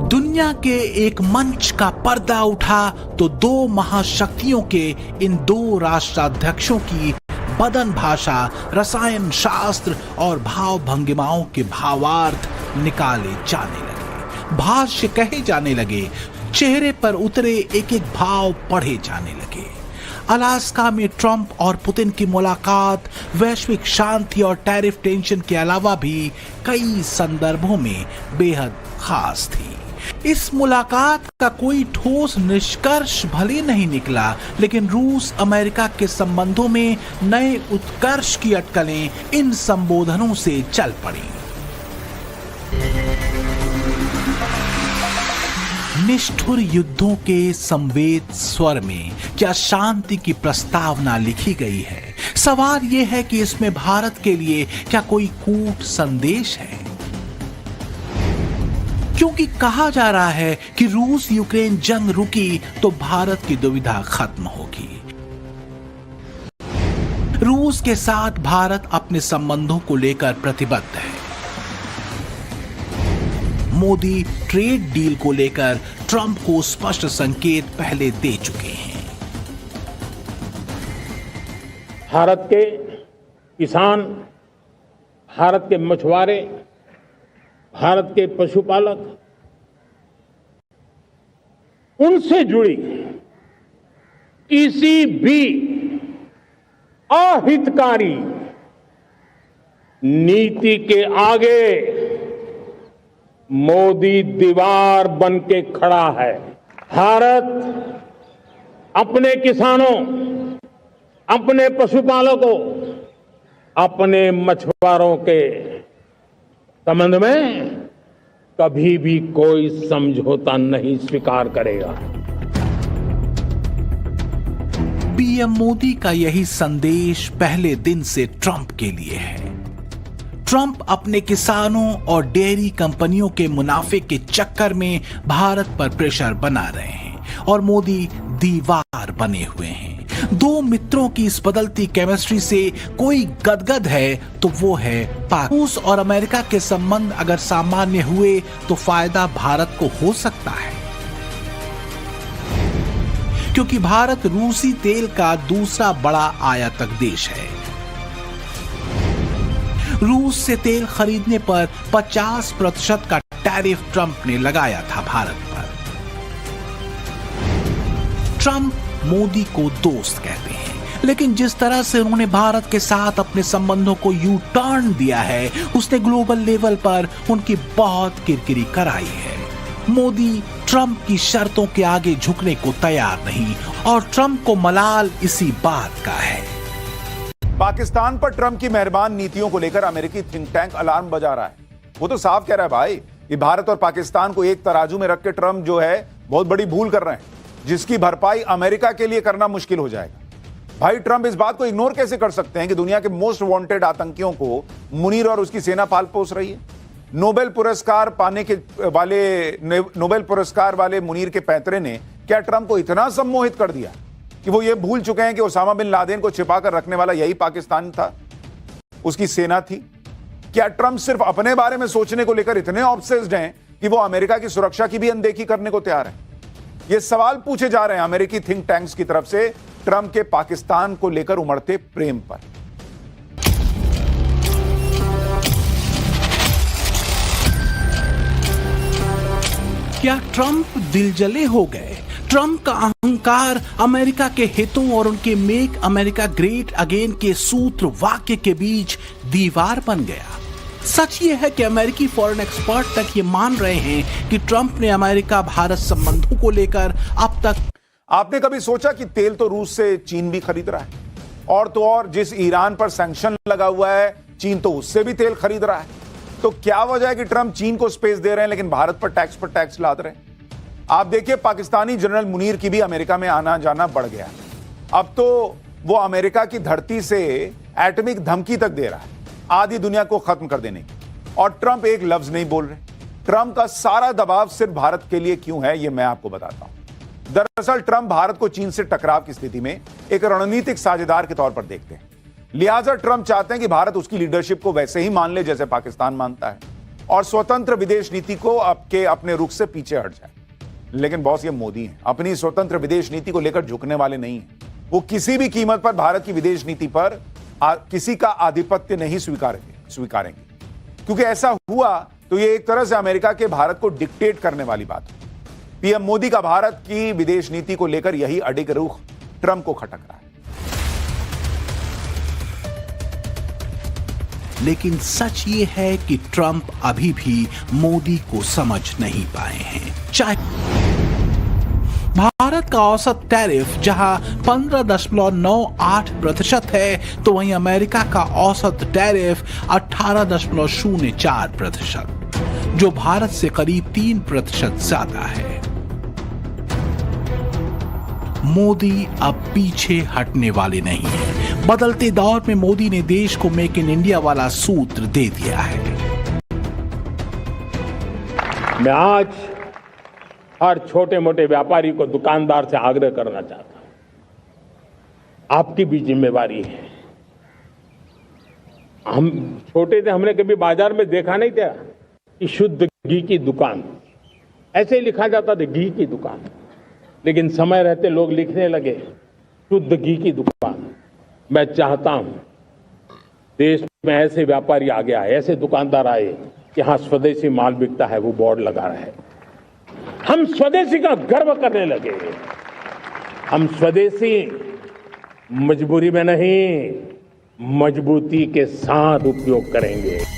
दुनिया के एक मंच का पर्दा उठा तो दो महाशक्तियों के इन दो राष्ट्राध्यक्षों की बदन भाषा, रसायन शास्त्र और भाव भंगिमाओं के भावार्थ निकाले जाने लगे, भाष्य कहे जाने लगे, चेहरे पर उतरे एक एक भाव पढ़े जाने लगे। अलास्का में ट्रंप और पुतिन की मुलाकात वैश्विक शांति और टैरिफ टेंशन के अलावा भी कई संदर्भों में बेहद खास थी। इस मुलाकात का कोई ठोस निष्कर्ष भले नहीं निकला, लेकिन रूस अमेरिका के संबंधों में नए उत्कर्ष की अटकलें इन संबोधनों से चल पड़ी। निष्ठुर युद्धों के संवेद स्वर में क्या शांति की प्रस्तावना लिखी गई है? सवाल यह है कि इसमें भारत के लिए क्या कोई कूट संदेश है? क्योंकि कहा जा रहा है कि रूस यूक्रेन जंग रुकी तो भारत की दुविधा खत्म होगी। रूस के साथ भारत अपने संबंधों को लेकर प्रतिबद्ध है। मोदी ट्रेड डील को लेकर ट्रंप को स्पष्ट संकेत पहले दे चुके हैं। भारत के किसान, भारत के मछुआरे, भारत के पशुपालक, उनसे जुड़ी किसी भी अहितकारी नीति के आगे मोदी दीवार बन के खड़ा है। भारत अपने किसानों, अपने पशुपालकों, अपने मछुआरों के संबंध में कभी भी कोई समझौता नहीं स्वीकार करेगा। पीएम मोदी का यही संदेश पहले दिन से ट्रंप के लिए है। ट्रंप अपने किसानों और डेयरी कंपनियों के मुनाफे के चक्कर में भारत पर प्रेशर बना रहे हैं और मोदी दीवार बने हुए हैं। दो मित्रों की इस बदलती केमिस्ट्री से कोई गदगद है तो वो है पाक। रूस और अमेरिका के संबंध अगर सामान्य हुए तो फायदा भारत को हो सकता है, क्योंकि भारत रूसी तेल का दूसरा बड़ा आयातक देश है। रूस से तेल खरीदने पर 50% का टैरिफ ट्रंप ने लगाया था भारत पर। ट्रंप मोदी को दोस्त कहते हैं, लेकिन जिस तरह से उन्होंने भारत के साथ अपने संबंधों को यू टर्न दिया है, उसने ग्लोबल लेवल पर उनकी बहुत किरकिरी कराई है। मोदी ट्रंप की शर्तों के आगे झुकने को तैयार नहीं और ट्रंप को मलाल इसी बात का है। पाकिस्तान पर ट्रंप की मेहरबान नीतियों को लेकर अमेरिकी थिंक टैंक अलार्म बजा रहा है। वो तो साफ कह रहा है भाई कि भारत और पाकिस्तान को एक तराजू में रख के ट्रंप जो है बहुत बड़ी भूल कर रहे हैं, जिसकी भरपाई अमेरिका के लिए करना मुश्किल हो जाएगा। भाई ट्रंप इस बात को इग्नोर कैसे कर सकते हैं कि दुनिया के मोस्ट वांटेड आतंकियों को मुनीर और उसकी सेना पाल पोस रही है। नोबेल पुरस्कार वाले मुनीर के पैतरे ने क्या ट्रंप को इतना सम्मोहित कर दिया कि वो ये भूल चुके हैं कि ओसामा बिन लादेन को छिपाकर रखने वाला यही पाकिस्तान था, उसकी सेना थी। क्या ट्रंप सिर्फ अपने बारे में सोचने को लेकर इतने ऑब्सेस्ड हैं कि वो अमेरिका की सुरक्षा की भी अनदेखी करने को तैयार हैं? ये सवाल पूछे जा रहे हैं अमेरिकी थिंक टैंक्स की तरफ से ट्रंप के पाकिस्तान को लेकर उमड़ते प्रेम पर। क्या ट्रंप दिलजले हो गए? ट्रंप का अहंकार अमेरिका के हितों और उनके मेक अमेरिका ग्रेट अगेन के सूत्र वाक्य के बीच दीवार बन गया। सच ये है कि अमेरिकी फॉरेन एक्सपर्ट तक ये मान रहे हैं कि ट्रंप ने अमेरिका भारत संबंधों को लेकर अब तक। आपने कभी सोचा कि तेल तो रूस से चीन भी खरीद रहा है, और तो और जिस ईरान पर सैंक्शन लगा हुआ है चीन तो उससे भी तेल खरीद रहा है। तो क्या वजह है कि ट्रंप चीन को स्पेस दे रहे हैं लेकिन भारत पर टैक्स लाद रहे हैं? आप देखिए पाकिस्तानी जनरल मुनीर की भी अमेरिका में आना जाना बढ़ गया। अब तो वो अमेरिका की धरती से एटॉमिक धमकी तक दे रहा है आधी दुनिया को खत्म कर देने की, और ट्रंप एक लफ्ज नहीं बोल रहे। ट्रंप का सारा दबाव सिर्फ भारत के लिए क्यों है ये मैं आपको बताता हूं। दरअसल ट्रंप भारत को चीन से टकराव की स्थिति में एक रणनीतिक साझेदार के तौर पर देखते हैं। लिहाजा ट्रंप चाहते हैं कि भारत उसकी लीडरशिप को वैसे ही मान ले जैसे पाकिस्तान मानता है। और स्वतंत्र विदेश नीति को आपके अपने रुख से पीछे हट जाए। लेकिन बॉस, ये मोदी हैं, अपनी स्वतंत्र विदेश नीति को लेकर झुकने वाले नहीं हैं। वो किसी भी कीमत पर भारत की विदेश नीति पर किसी का आधिपत्य नहीं स्वीकारेंगे, क्योंकि ऐसा हुआ तो ये एक तरह से अमेरिका के भारत को डिक्टेट करने वाली बात है। पीएम मोदी का भारत की विदेश नीति को लेकर यही अडिग रुख ट्रंप को खटक रहा है। लेकिन सच ये है कि ट्रंप अभी भी मोदी को समझ नहीं पाए हैं। चाहे भारत का औसत टैरिफ जहां 15.98% है, तो वहीं अमेरिका का औसत टैरिफ 18.04%, जो भारत से करीब 3% ज्यादा है। मोदी अब पीछे हटने वाले नहीं है। बदलते दौर में मोदी ने देश को मेक इन इंडिया वाला सूत्र दे दिया है। मैं आज हर छोटे मोटे व्यापारी को, दुकानदार से आग्रह करना चाहता हूं, आपकी भी जिम्मेवारी है। हम छोटे थे, हमने कभी बाजार में देखा नहीं था कि शुद्ध घी की दुकान, ऐसे ही लिखा जाता था घी की दुकान। लेकिन समय रहते लोग लिखने लगे शुद्ध घी की दुकान। मैं चाहता हूं देश में ऐसे व्यापारी आगे आए, ऐसे दुकानदार आए कि हाँ, स्वदेशी माल बिकता है, वो बोर्ड लगा रहे। हम स्वदेशी का गर्व करने लगे। हम स्वदेशी मजबूरी में नहीं, मजबूती के साथ उपयोग करेंगे।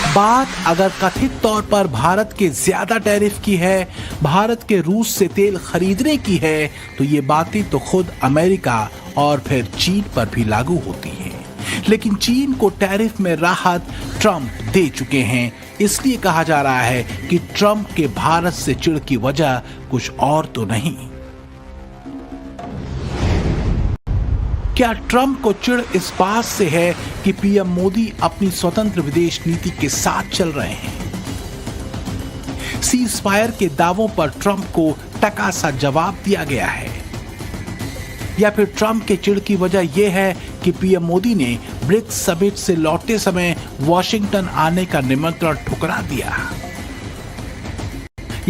बात अगर कथित तौर पर भारत के ज्यादा टैरिफ की है, भारत के रूस से तेल खरीदने की है, तो ये बातें तो खुद अमेरिका और फिर चीन पर भी लागू होती हैं। लेकिन चीन को टैरिफ में राहत ट्रंप दे चुके हैं। इसलिए कहा जा रहा है कि ट्रंप के भारत से चिढ़ की वजह कुछ और तो नहीं। क्या ट्रंप को चिढ़ इस बात से है कि पीएम मोदी अपनी स्वतंत्र विदेश नीति के साथ चल रहे हैं? सीज फायर के दावों पर ट्रंप को टका सा जवाब दिया गया है, या फिर ट्रंप के चिढ़ की वजह यह है कि पीएम मोदी ने ब्रिक्स समिट से लौटते समय वॉशिंगटन आने का निमंत्रण ठुकरा दिया,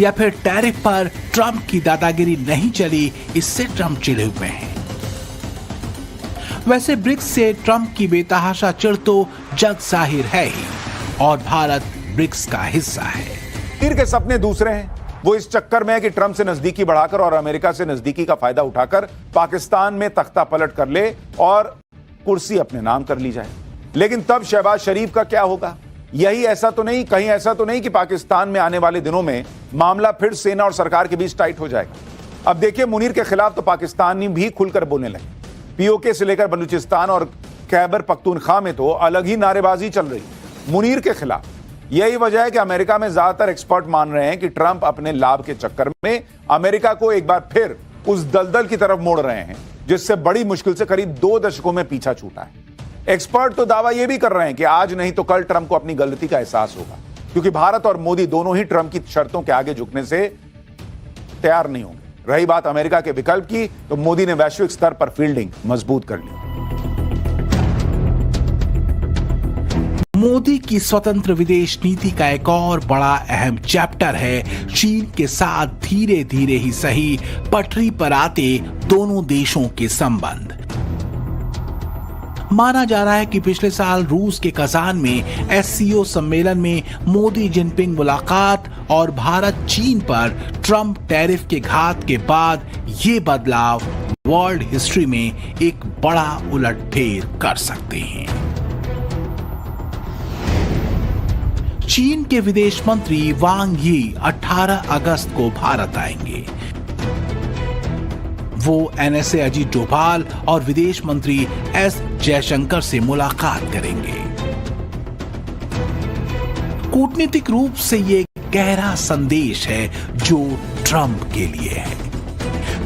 या फिर टैरिफ पर ट्रंप की दादागिरी नहीं चली, इससे ट्रंप चिढ़े हुए हैं। वैसे ब्रिक्स से ट्रंप की बेतहाशा चिढ़ तो जग जाहिर है ही, और भारत ब्रिक्स का हिस्सा है। चीन के सपने दूसरे हैं। वो इस चक्कर में है कि ट्रंप से नजदीकी बढ़ाकर और अमेरिका से नजदीकी का फायदा उठाकर पाकिस्तान में तख्ता पलट कर ले और कुर्सी अपने नाम कर ली जाए। लेकिन तब शहबाज शरीफ का क्या होगा? यही ऐसा तो नहीं, कहीं ऐसा तो नहीं कि पाकिस्तान में आने वाले दिनों में मामला फिर सेना और सरकार के बीच टाइट हो जाएगा। अब देखिए, मुनीर के खिलाफ तो पाकिस्तानी भी खुलकर बोलने लगे। पीओके से लेकर बलूचिस्तान और खैबर पख्तूनख्वा में तो अलग ही नारेबाजी चल रही मुनीर के खिलाफ। यही वजह है कि अमेरिका में ज्यादातर एक्सपर्ट मान रहे हैं कि ट्रंप अपने लाभ के चक्कर में अमेरिका को एक बार फिर उस दलदल की तरफ मोड़ रहे हैं जिससे बड़ी मुश्किल से करीब 2 दशकों में पीछा छूटा है। एक्सपर्ट तो दावा यह भी कर रहे हैं कि आज नहीं तो कल ट्रंप को अपनी गलती का एहसास होगा, क्योंकि भारत और मोदी दोनों ही ट्रंप की शर्तों के आगे झुकने से तैयार नहीं होंगे। रही बात अमेरिका के विकल्प की, तो मोदी ने वैश्विक स्तर पर फील्डिंग मजबूत कर ली। मोदी की स्वतंत्र विदेश नीति का एक और बड़ा अहम चैप्टर है चीन के साथ धीरे धीरे ही सही पटरी पर आते दोनों देशों के संबंध। माना जा रहा है कि पिछले साल रूस के कजान में एससीओ सम्मेलन में मोदी जिनपिंग मुलाकात और भारत चीन पर ट्रंप टैरिफ के घात के बाद ये बदलाव वर्ल्ड हिस्ट्री में एक बड़ा उलटफेर कर सकते हैं। चीन के विदेश मंत्री वांग यी 18 अगस्त को भारत आएंगे। वो एनएसए अजीत डोभाल और विदेश मंत्री एस जयशंकर से मुलाकात करेंगे। कूटनीतिक रूप से ये गहरा संदेश है जो ट्रंप के लिए है।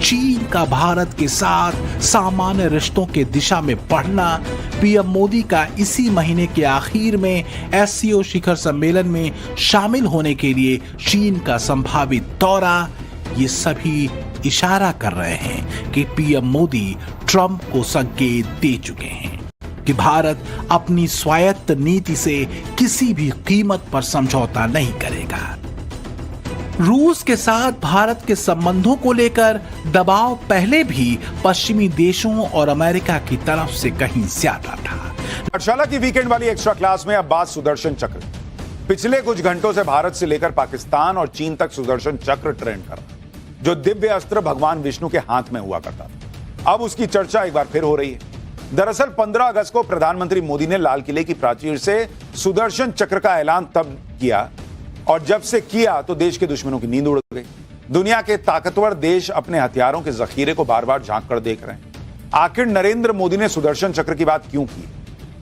चीन का भारत के साथ सामान्य रिश्तों के दिशा में बढ़ना, पीएम मोदी का इसी महीने के आखिर में एससीओ शिखर सम्मेलन में शामिल होने के लिए चीन का संभावित दौरा, ये सभी इशारा कर रहे हैं कि पीएम मोदी ट्रंप को संकेत दे चुके हैं। कि भारत अपनी स्वायत्त नीति से किसी भी कीमत पर समझौता नहीं करेगा। रूस के साथ भारत के संबंधों को लेकर दबाव पहले भी पश्चिमी देशों और अमेरिका की तरफ से कहीं ज्यादा था। पाठशाला की वीकेंड वाली एक्स्ट्रा क्लास में अब बात सुदर्शन चक्र। पिछले कुछ घंटों से भारत से लेकर पाकिस्तान और चीन तक सुदर्शन चक्र ट्रेंड कर रहा, जो दिव्य अस्त्र भगवान विष्णु के हाथ में हुआ करता था। अब उसकी चर्चा एक बार फिर हो रही है। दरअसल 15 अगस्त को प्रधानमंत्री मोदी ने लाल किले की प्राचीर से सुदर्शन चक्र का ऐलान तब किया, और जब से किया तो देश के दुश्मनों की नींद उड़ गई। दुनिया के ताकतवर देश अपने हथियारों के जखीरे को बार बार झांक कर देख रहे हैं। आखिर नरेंद्र मोदी ने सुदर्शन चक्र की बात क्यों की?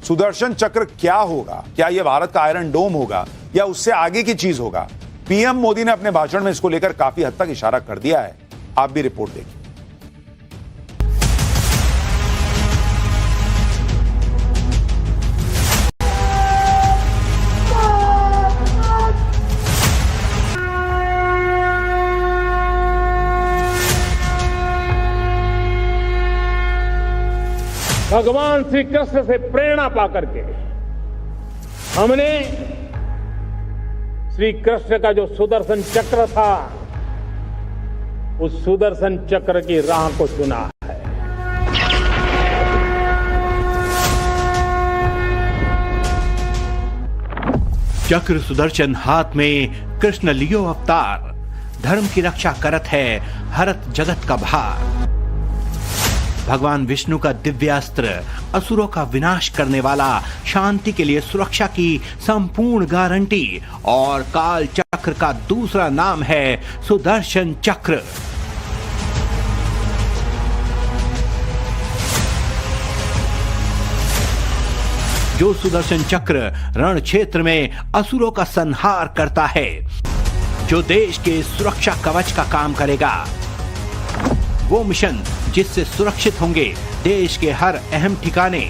सुदर्शन चक्र क्या होगा? क्या यह भारत का आयरन डोम होगा या उससे आगे की चीज होगा? पीएम मोदी ने अपने भाषण में इसको लेकर काफी हद तक इशारा कर दिया है। आप भी रिपोर्ट देखिए। भगवान श्री कृष्ण से प्रेरणा पाकर के हमने श्री कृष्ण का जो सुदर्शन चक्र था, उस सुदर्शन चक्र की राह को चुना है। चक्र सुदर्शन हाथ में कृष्ण लियो अवतार, धर्म की रक्षा करत है, हरत जगत का भार। भगवान विष्णु का दिव्यास्त्र, असुरों का विनाश करने वाला, शांति के लिए सुरक्षा की संपूर्ण गारंटी, और काल चक्र का दूसरा नाम है सुदर्शन चक्र। जो सुदर्शन चक्र रण क्षेत्र में असुरों का संहार करता है, जो देश के सुरक्षा कवच का काम करेगा। वो मिशन जिससे सुरक्षित होंगे देश के हर अहम ठिकाने,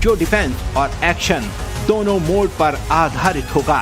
जो डिफेंस और एक्शन दोनों मोड पर आधारित होगा।